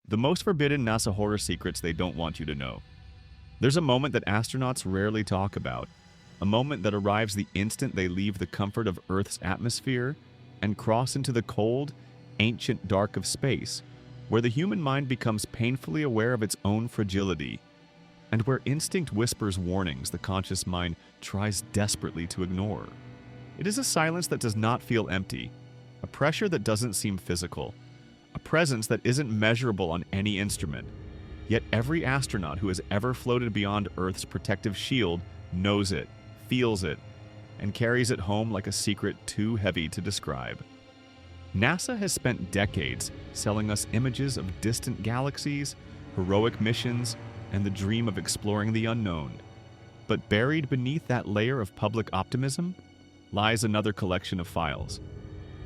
The most forbidden NASA horror secrets they don't want you to know. There's a moment that astronauts rarely talk about, a moment that arrives the instant they leave the comfort of Earth's atmosphere and cross into the cold, ancient dark of space, where the human mind becomes painfully aware of its own fragility, and where instinct whispers warnings the conscious mind tries desperately to ignore. It is a silence that does not feel empty, a pressure that doesn't seem physical, a presence that isn't measurable on any instrument. Yet every astronaut who has ever floated beyond Earth's protective shield knows it, feels it, and carries it home like a secret too heavy to describe. NASA has spent decades selling us images of distant galaxies, heroic missions, and the dream of exploring the unknown. But buried beneath that layer of public optimism lies another collection of files.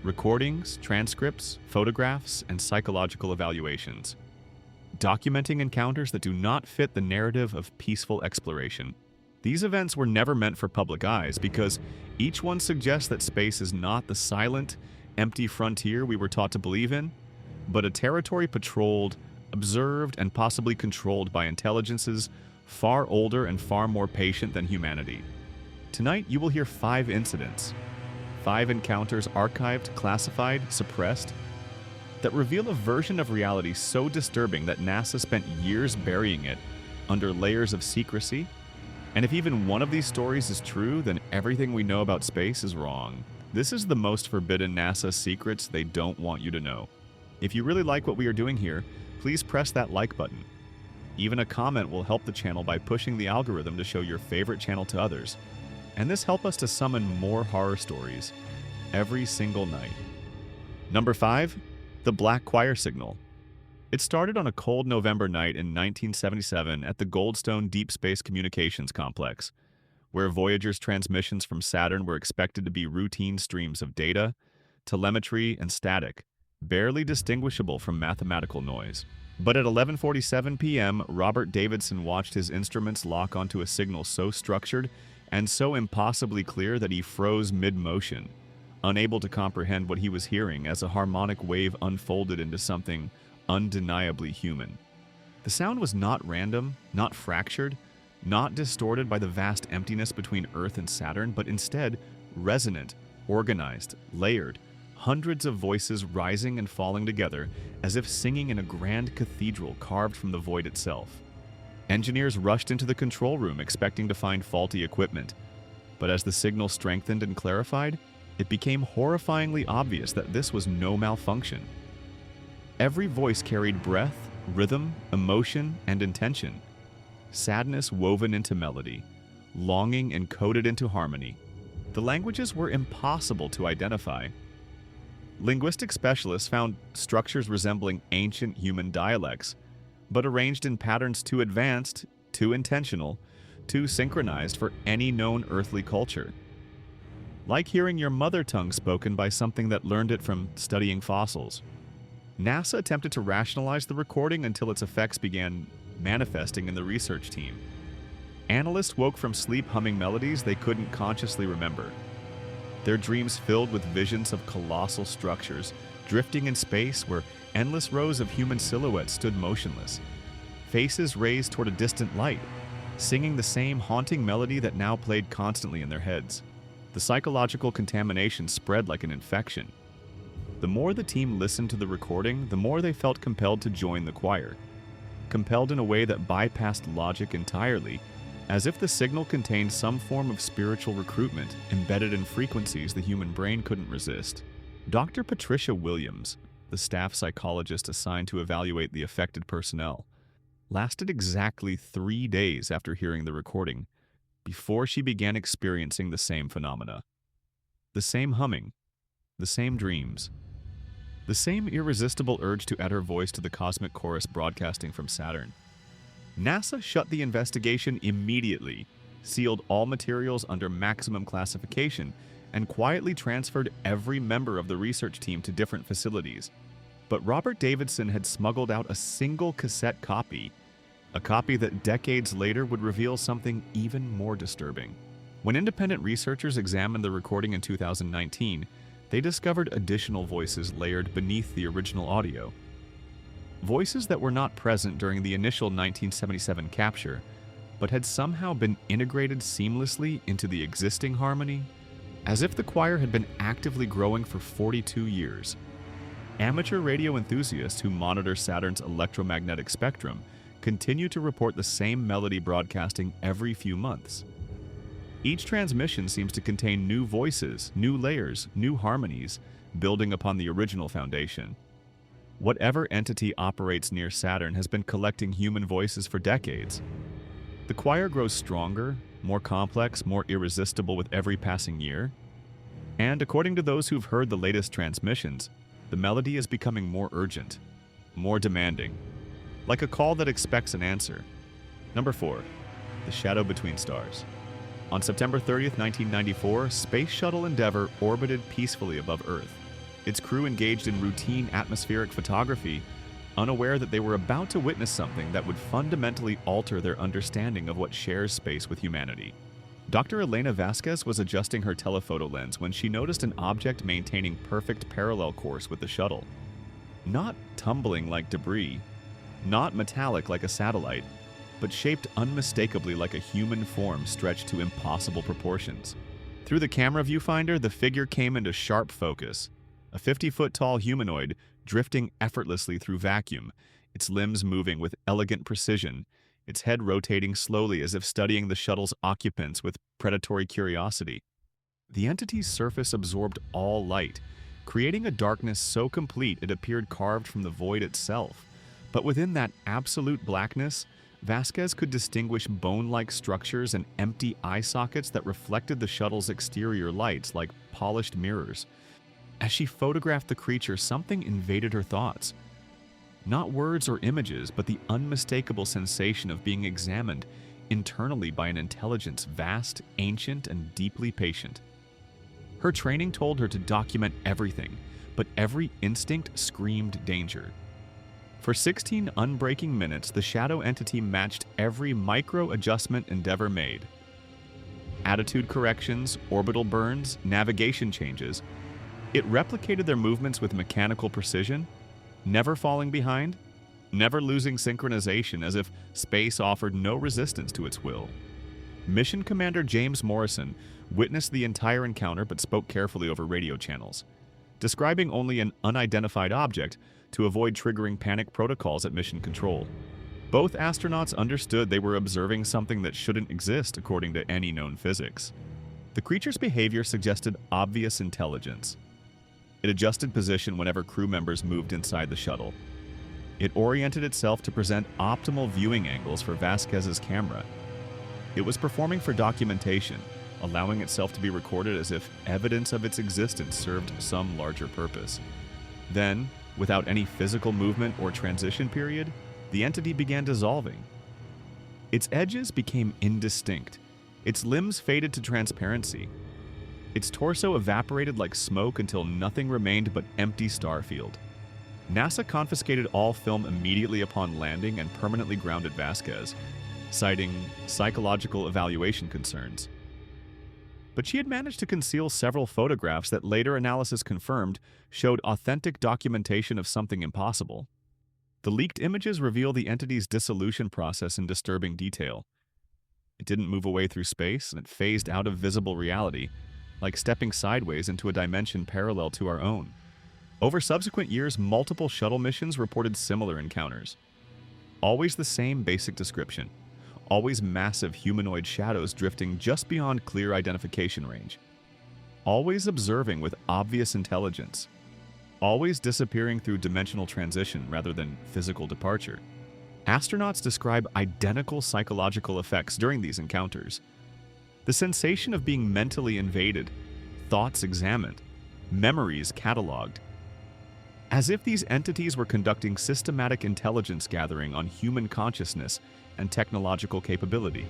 Recordings, transcripts, photographs, and psychological evaluations. Documenting encounters that do not fit the narrative of peaceful exploration. These events were never meant for public eyes because each one suggests that space is not the silent, empty frontier we were taught to believe in, but a territory patrolled, observed, and possibly controlled by intelligences far older and far more patient than humanity. Tonight, you will hear 5 incidents, 5 encounters archived, classified, suppressed, that reveal a version of reality so disturbing that NASA spent years burying it under layers of secrecy. And if even one of these stories is true, then everything we know about space is wrong. This is the most forbidden NASA secrets they don't want you to know. If you really like what we are doing here, please press that like button. Even a comment will help the channel by pushing the algorithm to show your favorite channel to others. And this helps us to summon more horror stories every single night. Number 5, the Black Choir Signal. It started on a cold November night in 1977 at the Goldstone Deep Space Communications Complex, where Voyager's transmissions from Saturn were expected to be routine streams of data, telemetry, and static, barely distinguishable from mathematical noise. But at 11:47 p.m., Robert Davidson watched his instruments lock onto a signal so structured and so impossibly clear that he froze mid-motion, unable to comprehend what he was hearing as a harmonic wave unfolded into something undeniably human. The sound was not random, not fractured, not distorted by the vast emptiness between Earth and Saturn, but instead resonant, organized, layered, hundreds of voices rising and falling together as if singing in a grand cathedral carved from the void itself. Engineers rushed into the control room expecting to find faulty equipment, but as the signal strengthened and clarified, it became horrifyingly obvious that this was no malfunction. Every voice carried breath, rhythm, emotion, and intention. Sadness woven into melody, longing encoded into harmony. The languages were impossible to identify. Linguistic specialists found structures resembling ancient human dialects, but arranged in patterns too advanced, too intentional, too synchronized for any known earthly culture. Like hearing your mother tongue spoken by something that learned it from studying fossils. NASA attempted to rationalize the recording until its effects began manifesting in the research team. Analysts woke from sleep humming melodies they couldn't consciously remember. Their dreams filled with visions of colossal structures, drifting in space where endless rows of human silhouettes stood motionless, faces raised toward a distant light, singing the same haunting melody that now played constantly in their heads. The psychological contamination spread like an infection. The more the team listened to the recording, the more they felt compelled to join the choir. Compelled in a way that bypassed logic entirely, as if the signal contained some form of spiritual recruitment embedded in frequencies the human brain couldn't resist. Dr. Patricia Williams, the staff psychologist assigned to evaluate the affected personnel, lasted exactly 3 days after hearing the recording, before she began experiencing the same phenomena. The same humming, the same dreams, the same irresistible urge to add her voice to the cosmic chorus broadcasting from Saturn. NASA shut the investigation immediately, sealed all materials under maximum classification, and quietly transferred every member of the research team to different facilities. But Robert Davidson had smuggled out a single cassette copy, a copy that decades later would reveal something even more disturbing. When independent researchers examined the recording in 2019, they discovered additional voices layered beneath the original audio. voices that were not present during the initial 1977 capture, but had somehow been integrated seamlessly into the existing harmony, as if the choir had been actively growing for 42 years. Amateur radio enthusiasts who monitor Saturn's electromagnetic spectrum continue to report the same melody broadcasting every few months. Each transmission seems to contain new voices, new layers, new harmonies, building upon the original foundation. Whatever entity operates near Saturn has been collecting human voices for decades. The choir grows stronger, more complex, more irresistible with every passing year. And according to those who've heard the latest transmissions, the melody is becoming more urgent, more demanding, like a call that expects an answer. Number 4. The Shadow Between Stars. On September 30th, 1994, Space Shuttle Endeavour orbited peacefully above Earth. Its crew engaged in routine atmospheric photography, unaware that they were about to witness something that would fundamentally alter their understanding of what shares space with humanity. Dr. Elena Vasquez was adjusting her telephoto lens when she noticed an object maintaining perfect parallel course with the shuttle. Not tumbling like debris, not metallic like a satellite, but shaped unmistakably like a human form stretched to impossible proportions. Through the camera viewfinder, the figure came into sharp focus. A 50-foot-tall humanoid drifting effortlessly through vacuum, its limbs moving with elegant precision, its head rotating slowly as if studying the shuttle's occupants with predatory curiosity. The entity's surface absorbed all light, creating a darkness so complete it appeared carved from the void itself. But within that absolute blackness, Vasquez could distinguish bone-like structures and empty eye sockets that reflected the shuttle's exterior lights like polished mirrors. As she photographed the creature, something invaded her thoughts. Not words or images, but the unmistakable sensation of being examined internally by an intelligence vast, ancient, and deeply patient. Her training told her to document everything, but every instinct screamed danger. For 16 unbreaking minutes, the shadow entity matched every micro-adjustment Endeavour made. Attitude corrections, orbital burns, navigation changes. It replicated their movements with mechanical precision, never falling behind, never losing synchronization, as if space offered no resistance to its will. Mission Commander James Morrison witnessed the entire encounter but spoke carefully over radio channels, describing only an unidentified object to avoid triggering panic protocols at mission control. Both astronauts understood they were observing something that shouldn't exist according to any known physics. The creature's behavior suggested obvious intelligence. It adjusted position whenever crew members moved inside the shuttle. It oriented itself to present optimal viewing angles for Vasquez's camera. It was performing for documentation, allowing itself to be recorded as if evidence of its existence served some larger purpose. Then, without any physical movement or transition period, the entity began dissolving. Its edges became indistinct. Its limbs faded to transparency. Its torso evaporated like smoke until nothing remained but empty starfield. NASA confiscated all film immediately upon landing and permanently grounded Vasquez, citing psychological evaluation concerns. But she had managed to conceal several photographs that later analysis confirmed showed authentic documentation of something impossible. The leaked images reveal the entity's dissolution process in disturbing detail. It didn't move away through space, and it phased out of visible reality, like stepping sideways into a dimension parallel to our own. Over subsequent years, multiple shuttle missions reported similar encounters. Always the same basic description. Always massive humanoid shadows drifting just beyond clear identification range. Always observing with obvious intelligence. Always disappearing through dimensional transition rather than physical departure. Astronauts describe identical psychological effects during these encounters. The sensation of being mentally invaded, thoughts examined, memories cataloged. As if these entities were conducting systematic intelligence gathering on human consciousness and technological capability.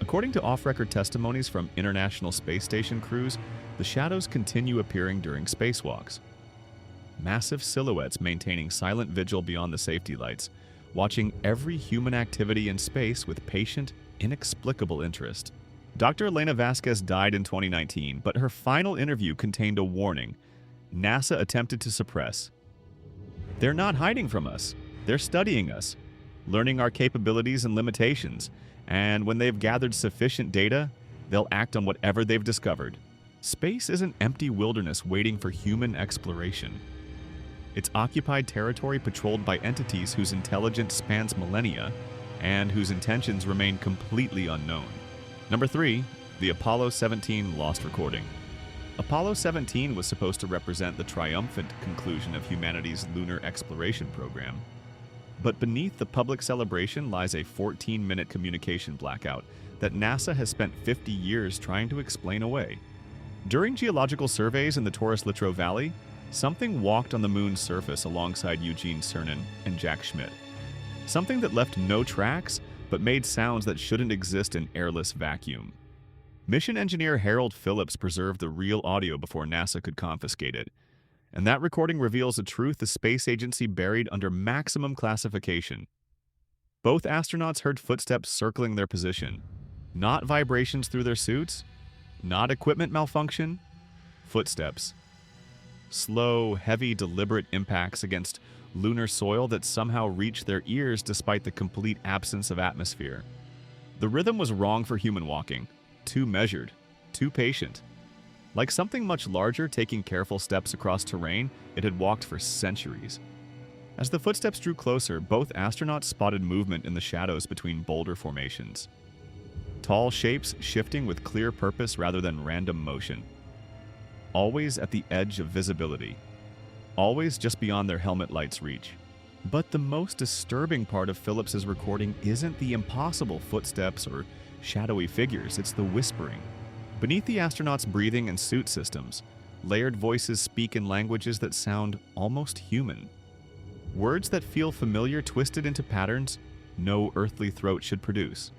According to off-record testimonies from International Space Station crews, the shadows continue appearing during spacewalks. Massive silhouettes maintaining silent vigil beyond the safety lights, watching every human activity in space with patient, inexplicable interest. Dr. Elena Vasquez died in 2019, but her final interview contained a warning NASA attempted to suppress. "They're not hiding from us. They're studying us, learning our capabilities and limitations, and when they've gathered sufficient data, they'll act on whatever they've discovered. Space is an empty wilderness waiting for human exploration. It's occupied territory patrolled by entities whose intelligence spans millennia and whose intentions remain completely unknown. Number 3, the Apollo 17 lost recording. Apollo 17 was supposed to represent the triumphant conclusion of humanity's lunar exploration program. But beneath the public celebration lies a 14-minute communication blackout that NASA has spent 50 years trying to explain away. During geological surveys in the Taurus-Littrow Valley, something walked on the moon's surface alongside Eugene Cernan and Jack Schmitt. Something that left no tracks, but made sounds that shouldn't exist in airless vacuum. Mission engineer Harold Phillips preserved the real audio before NASA could confiscate it. And that recording reveals a truth the space agency buried under maximum classification. Both astronauts heard footsteps circling their position. Not vibrations through their suits, not equipment malfunction, footsteps. Slow, heavy, deliberate impacts against lunar soil that somehow reached their ears despite the complete absence of atmosphere. The rhythm was wrong for human walking, too measured, too patient. Like something much larger taking careful steps across terrain it had walked for centuries. As the footsteps drew closer, both astronauts spotted movement in the shadows between boulder formations. Tall shapes shifting with clear purpose rather than random motion. Always at the edge of visibility. Always just beyond their helmet light's reach. But the most disturbing part of Phillips's recording isn't the impossible footsteps or shadowy figures, it's the whispering. Beneath the astronauts' breathing and suit systems, layered voices speak in languages that sound almost human. Words that feel familiar twisted into patterns no earthly throat should produce.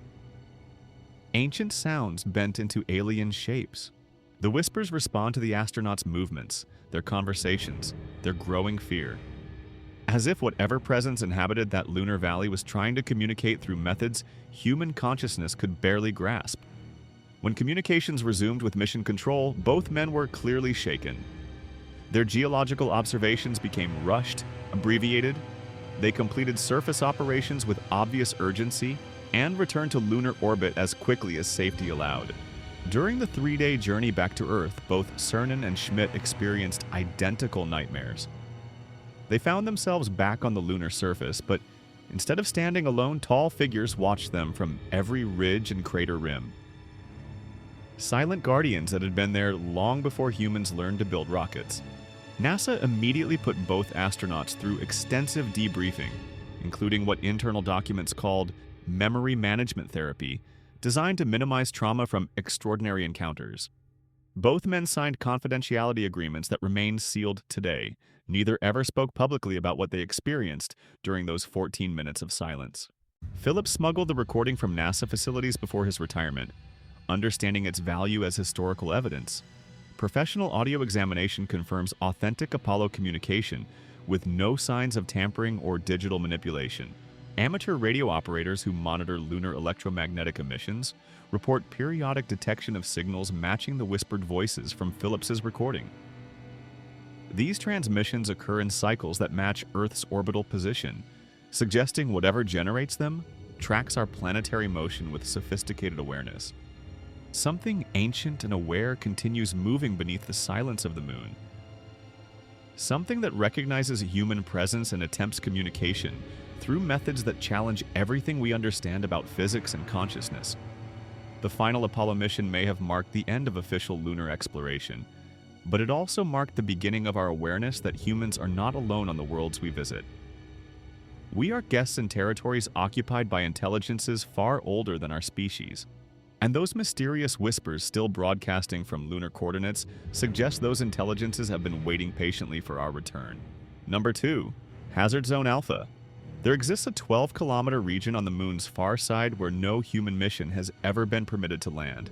Ancient sounds bent into alien shapes. The whispers respond to the astronauts' movements, their conversations, their growing fear. As if whatever presence inhabited that lunar valley was trying to communicate through methods human consciousness could barely grasp. When communications resumed with mission control, both men were clearly shaken. Their geological observations became rushed, abbreviated. They completed surface operations with obvious urgency and returned to lunar orbit as quickly as safety allowed. During the 3-day journey back to Earth, both Cernan and Schmitt experienced identical nightmares. They found themselves back on the lunar surface, but instead of standing alone, tall figures watched them from every ridge and crater rim. Silent guardians that had been there long before humans learned to build rockets. NASA immediately put both astronauts through extensive debriefing, including what internal documents called memory management therapy, designed to minimize trauma from extraordinary encounters. Both men signed confidentiality agreements that remain sealed today. Neither ever spoke publicly about what they experienced during those 14 minutes of silence. Phillips smuggled the recording from NASA facilities before his retirement, understanding its value as historical evidence. Professional audio examination confirms authentic Apollo communication with no signs of tampering or digital manipulation. Amateur radio operators who monitor lunar electromagnetic emissions report periodic detection of signals matching the whispered voices from Phillips's recording. These transmissions occur in cycles that match Earth's orbital position, suggesting whatever generates them tracks our planetary motion with sophisticated awareness. Something ancient and aware continues moving beneath the silence of the moon. Something that recognizes human presence and attempts communication through methods that challenge everything we understand about physics and consciousness. The final Apollo mission may have marked the end of official lunar exploration, but it also marked the beginning of our awareness that humans are not alone on the worlds we visit. We are guests in territories occupied by intelligences far older than our species. And those mysterious whispers still broadcasting from lunar coordinates suggest those intelligences have been waiting patiently for our return. Number 2. Hazard Zone Alpha. There exists a 12-kilometer region on the moon's far side where no human mission has ever been permitted to land.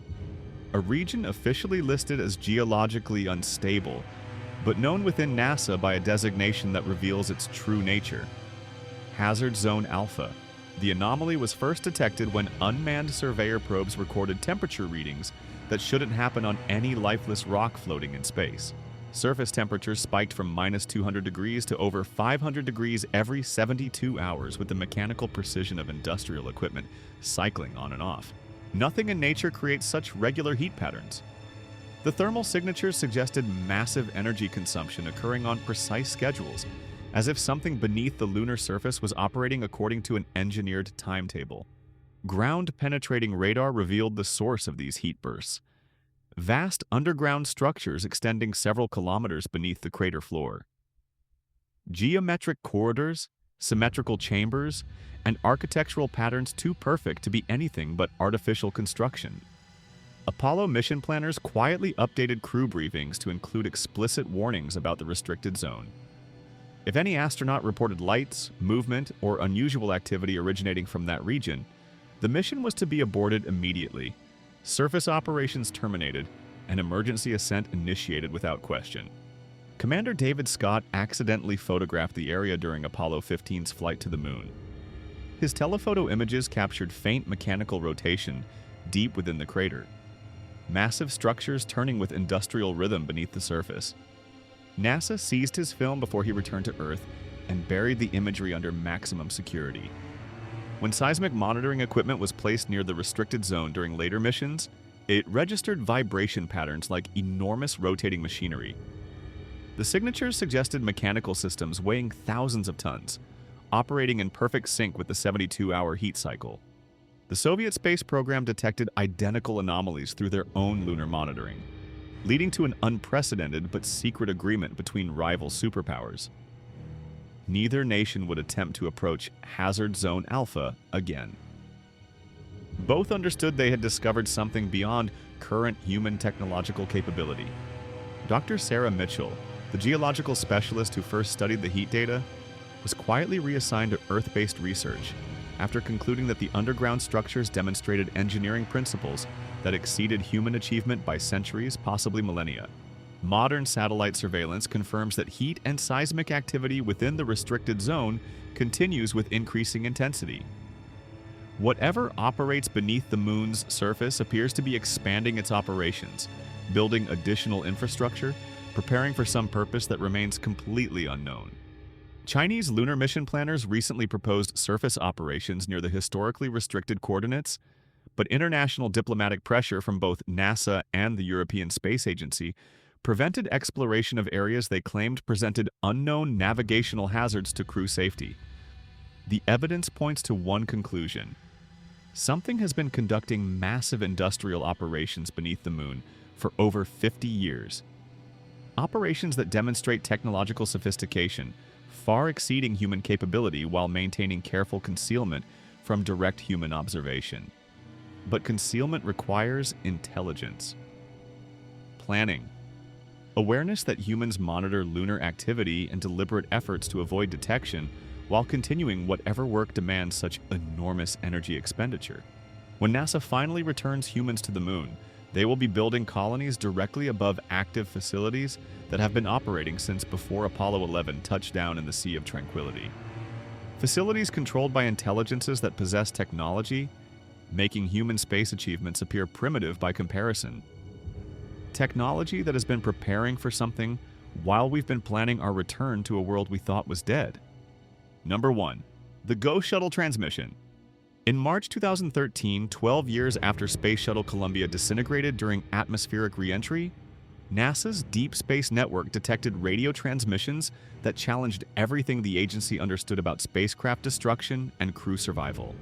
A region officially listed as geologically unstable, but known within NASA by a designation that reveals its true nature. Hazard Zone Alpha. The anomaly was first detected when unmanned surveyor probes recorded temperature readings that shouldn't happen on any lifeless rock floating in space. Surface temperatures spiked from -200 degrees to over 500 degrees every 72 hours with the mechanical precision of industrial equipment cycling on and off. Nothing in nature creates such regular heat patterns. The thermal signatures suggested massive energy consumption occurring on precise schedules, as if something beneath the lunar surface was operating according to an engineered timetable. Ground-penetrating radar revealed the source of these heat bursts: vast underground structures extending several kilometers beneath the crater floor. Geometric corridors, symmetrical chambers, and architectural patterns too perfect to be anything but artificial construction. Apollo mission planners quietly updated crew briefings to include explicit warnings about the restricted zone. If any astronaut reported lights, movement, or unusual activity originating from that region, the mission was to be aborted immediately, surface operations terminated, and emergency ascent initiated without question. Commander David Scott accidentally photographed the area during Apollo 15's flight to the moon. His telephoto images captured faint mechanical rotation deep within the crater, massive structures turning with industrial rhythm beneath the surface. NASA seized his film before he returned to Earth and buried the imagery under maximum security. When seismic monitoring equipment was placed near the restricted zone during later missions, it registered vibration patterns like enormous rotating machinery. The signatures suggested mechanical systems weighing thousands of tons, operating in perfect sync with the 72-hour heat cycle. The Soviet space program detected identical anomalies through their own lunar monitoring, leading to an unprecedented but secret agreement between rival superpowers. Neither nation would attempt to approach Hazard Zone Alpha again. Both understood they had discovered something beyond current human technological capability. Dr. Sarah Mitchell, the geological specialist who first studied the heat data, was quietly reassigned to Earth-based research after concluding that the underground structures demonstrated engineering principles that exceeded human achievement by centuries, possibly millennia. Modern satellite surveillance confirms that heat and seismic activity within the restricted zone continues with increasing intensity. Whatever operates beneath the moon's surface appears to be expanding its operations, building additional infrastructure, preparing for some purpose that remains completely unknown. Chinese lunar mission planners recently proposed surface operations near the historically restricted coordinates, but international diplomatic pressure from both NASA and the European Space Agency prevented exploration of areas they claimed presented unknown navigational hazards to crew safety. The evidence points to one conclusion: something has been conducting massive industrial operations beneath the moon for over 50 years. Operations that demonstrate technological sophistication, far exceeding human capability while maintaining careful concealment from direct human observation. But concealment requires intelligence, planning, awareness that humans monitor lunar activity and deliberate efforts to avoid detection while continuing whatever work demands such enormous energy expenditure. When NASA finally returns humans to the moon, they will be building colonies directly above active facilities that have been operating since before Apollo 11 touched down in the Sea of Tranquility. Facilities controlled by intelligences that possess technology, making human space achievements appear primitive by comparison. Technology that has been preparing for something while we've been planning our return to a world we thought was dead. Number 1. The Go Shuttle transmission. In March 2013, 12 years after Space Shuttle Columbia disintegrated during atmospheric re-entry, NASA's Deep Space Network detected radio transmissions that challenged everything the agency understood about spacecraft destruction and crew survival.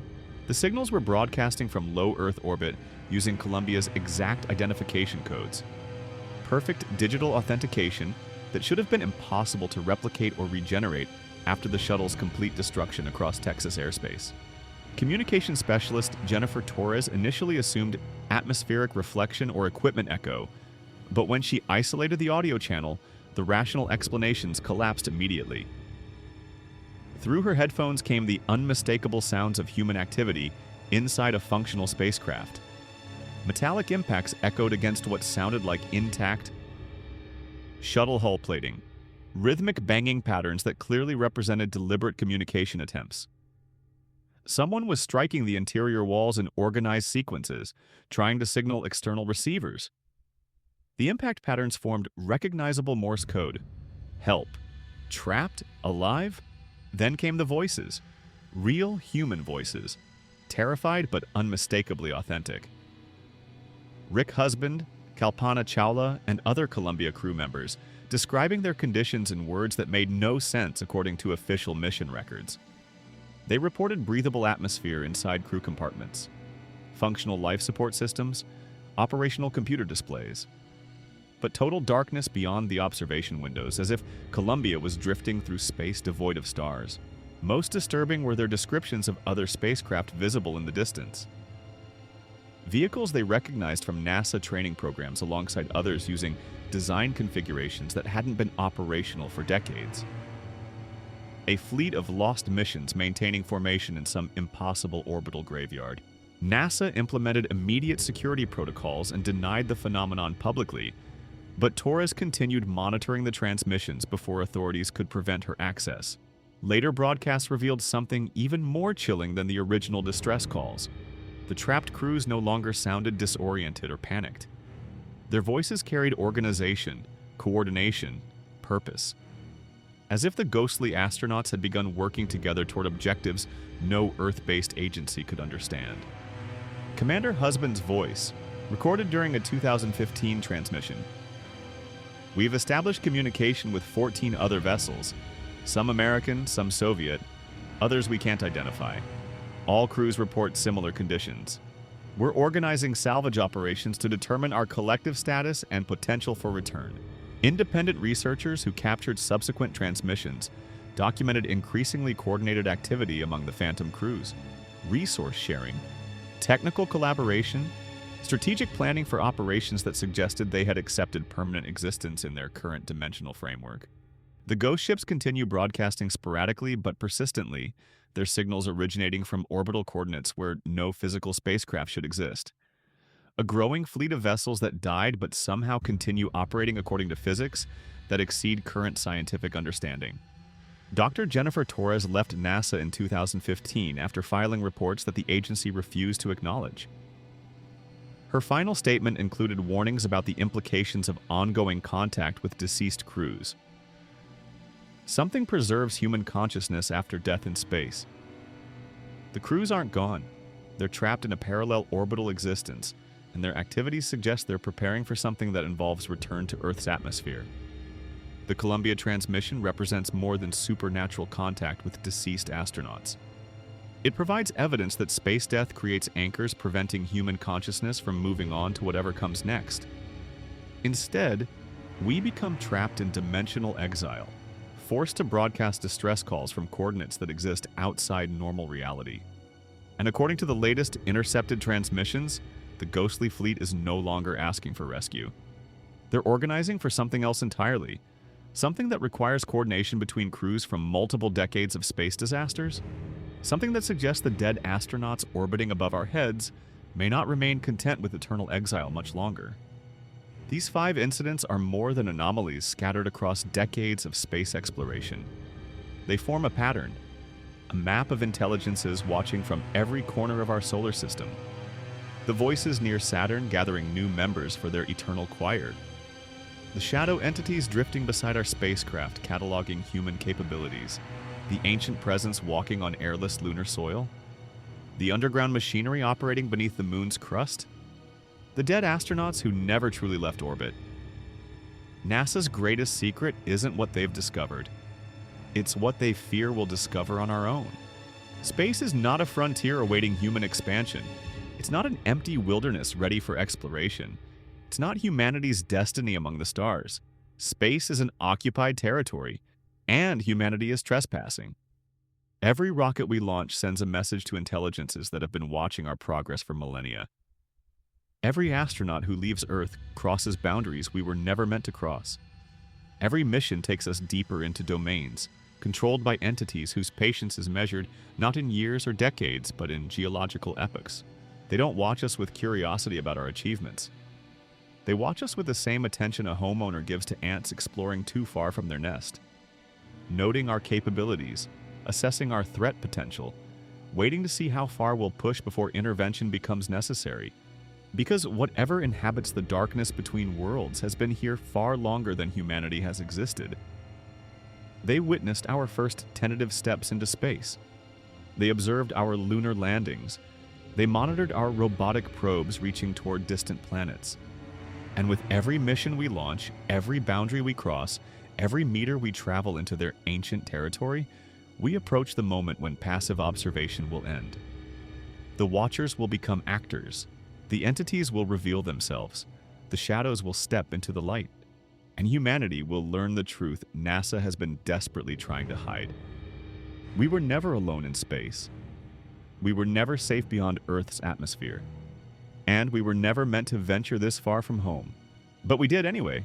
The signals were broadcasting from low Earth orbit using Columbia's exact identification codes. Perfect digital authentication that should have been impossible to replicate or regenerate after the shuttle's complete destruction across Texas airspace. Communication specialist Jennifer Torres initially assumed atmospheric reflection or equipment echo, but when she isolated the audio channel, the rational explanations collapsed immediately. Through her headphones came the unmistakable sounds of human activity inside a functional spacecraft. Metallic impacts echoed against what sounded like intact shuttle hull plating, rhythmic banging patterns that clearly represented deliberate communication attempts. Someone was striking the interior walls in organized sequences, trying to signal external receivers. The impact patterns formed recognizable Morse code. Help. Trapped? Alive? Then came the voices. Real human voices. Terrified but unmistakably authentic. Rick Husband, Kalpana Chawla, and other Columbia crew members describing their conditions in words that made no sense according to official mission records. They reported breathable atmosphere inside crew compartments, functional life support systems, operational computer displays, but total darkness beyond the observation windows, as if Columbia was drifting through space devoid of stars. Most disturbing were their descriptions of other spacecraft visible in the distance. Vehicles they recognized from NASA training programs alongside others using design configurations that hadn't been operational for decades. A fleet of lost missions maintaining formation in some impossible orbital graveyard. NASA implemented immediate security protocols and denied the phenomenon publicly, but Torres continued monitoring the transmissions before authorities could prevent her access. Later broadcasts revealed something even more chilling than the original distress calls. The trapped crews no longer sounded disoriented or panicked. Their voices carried organization, coordination, purpose. As if the ghostly astronauts had begun working together toward objectives no Earth-based agency could understand. Commander Husband's voice, recorded during a 2015 transmission. We've established communication with 14 other vessels, some American, some Soviet, others we can't identify. All crews report similar conditions. We're organizing salvage operations to determine our collective status and potential for return. Independent researchers who captured subsequent transmissions documented increasingly coordinated activity among the Phantom crews, resource sharing, technical collaboration, strategic planning for operations that suggested they had accepted permanent existence in their current dimensional framework. The ghost ships continue broadcasting sporadically but persistently, their signals originating from orbital coordinates where no physical spacecraft should exist. A growing fleet of vessels that died but somehow continue operating according to physics that exceed current scientific understanding. Dr. Jennifer Torres left NASA in 2015 after filing reports that the agency refused to acknowledge. Her final statement included warnings about the implications of ongoing contact with deceased crews. Something preserves human consciousness after death in space. The crews aren't gone. They're trapped in a parallel orbital existence, and their activities suggest they're preparing for something that involves return to Earth's atmosphere. The Columbia transmission represents more than supernatural contact with deceased astronauts. It provides evidence that space death creates anchors preventing human consciousness from moving on to whatever comes next. Instead, we become trapped in dimensional exile, forced to broadcast distress calls from coordinates that exist outside normal reality. And according to the latest intercepted transmissions, the ghostly fleet is no longer asking for rescue. They're organizing for something else entirely, something that requires coordination between crews from multiple decades of space disasters, something that suggests the dead astronauts orbiting above our heads may not remain content with eternal exile much longer. These 5 incidents are more than anomalies scattered across decades of space exploration. They form a pattern, a map of intelligences watching from every corner of our solar system. The voices near Saturn gathering new members for their eternal choir. The shadow entities drifting beside our spacecraft cataloging human capabilities. The ancient presence walking on airless lunar soil. The underground machinery operating beneath the moon's crust. The dead astronauts who never truly left orbit. NASA's greatest secret isn't what they've discovered. It's what they fear we'll discover on our own. Space is not a frontier awaiting human expansion. It's not an empty wilderness ready for exploration. It's not humanity's destiny among the stars. Space is an occupied territory, and humanity is trespassing. Every rocket we launch sends a message to intelligences that have been watching our progress for millennia. Every astronaut who leaves Earth crosses boundaries we were never meant to cross. Every mission takes us deeper into domains, controlled by entities whose patience is measured not in years or decades, but in geological epochs. They don't watch us with curiosity about our achievements. They watch us with the same attention a homeowner gives to ants exploring too far from their nest. Noting our capabilities, assessing our threat potential, waiting to see how far we'll push before intervention becomes necessary. Because whatever inhabits the darkness between worlds has been here far longer than humanity has existed. They witnessed our first tentative steps into space. They observed our lunar landings. They monitored our robotic probes reaching toward distant planets. And with every mission we launch, every boundary we cross, every meter we travel into their ancient territory, we approach the moment when passive observation will end. The Watchers will become actors. The entities will reveal themselves. The shadows will step into the light. And humanity will learn the truth NASA has been desperately trying to hide. We were never alone in space. We were never safe beyond Earth's atmosphere. And we were never meant to venture this far from home. But we did anyway.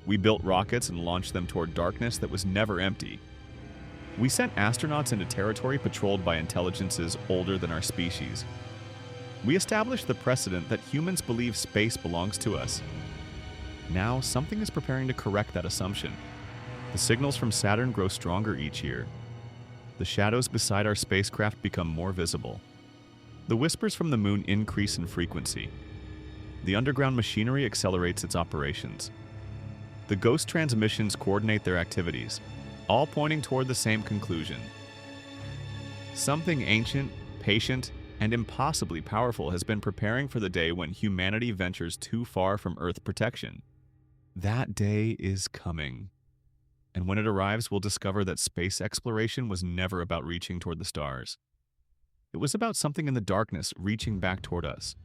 We built rockets and launched them toward darkness that was never empty. We sent astronauts into territory patrolled by intelligences older than our species. We established the precedent that humans believe space belongs to us. Now, something is preparing to correct that assumption. The signals from Saturn grow stronger each year. The shadows beside our spacecraft become more visible. The whispers from the moon increase in frequency. The underground machinery accelerates its operations. The ghost transmissions coordinate their activities, all pointing toward the same conclusion. Something ancient, patient, and impossibly powerful has been preparing for the day when humanity ventures too far from Earth protection. That day is coming. And when it arrives, we'll discover that space exploration was never about reaching toward the stars. It was about something in the darkness reaching back toward us.